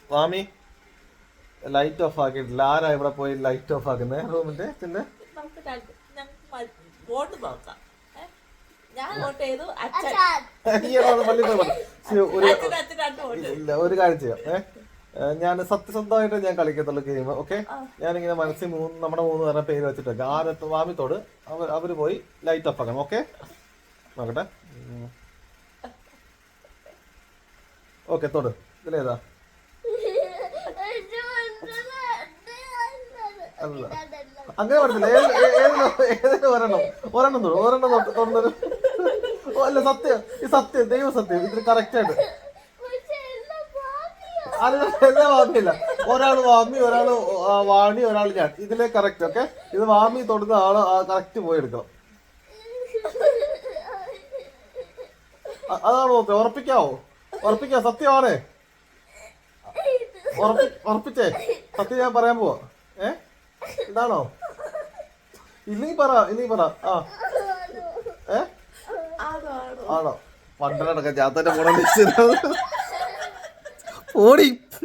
Swami light of ആക്കിയിട്ടില്ല. ആരാ ഇവിടെ പോയി ലൈറ്റ് ഓഫ് ആക്കുന്നേ റൂമിന്റെ? വോട്ട് നോക്കാം. ഞാൻ വോട്ട് ചെയ്തു. ഒരു കാര്യം ചെയ്യാം. ഞാൻ സത്യസന്ധമായിട്ട് ഞാൻ കളിക്കത്തുള്ള ഗെയിം. ഓക്കെ, ഞാനിങ്ങനെ മനസ്സിൽ നമ്മുടെ 3 പേരുടെ പേര് വെച്ചിട്ടൊക്കെ ആരത്ത് വാമിത്തോട് അവര് പോയി ലൈറ്റ് ഓഫ് ആക്കണം. ഓക്കെ, നോക്കട്ടെ. ഓക്കെ, തൊട്. ഇതിലേതാ? അല്ല, അങ്ങനെ പറ്റത്തില്ല. ഏതെങ്കിലും ഒരെണ്ണം തൊടും. ഒരെണ്ണം തൊടുന്നത് അല്ല, സത്യം. ഈ സത്യം, ദൈവ സത്യം, ഇത് കറക്റ്റ് ആയിട്ട്. എല്ലാ വാമിയില്ല. ഒരാള് വാമി, ഒരാള് വാണി, ഒരാള് ഞാൻ. ഇതിലെ കറക്റ്റ്. ഓക്കെ, ഇത് വാമി തൊടുന്ന ആള് കറക്റ്റ് പോയി എടുക്കണം. അതാണ് നോക്കുക. ഉറപ്പിക്കാവോ? സത്യമാണേ. ഉറപ്പിച്ചേ. സത്യം ഞാൻ പറയാൻ പോവാ. ഇതാണോ? ഇല്ലെങ്കിൽ പറ. ആണോ? പണ്ടൊക്കെ ജാത്തന്റെ കൂടെ ഓടി.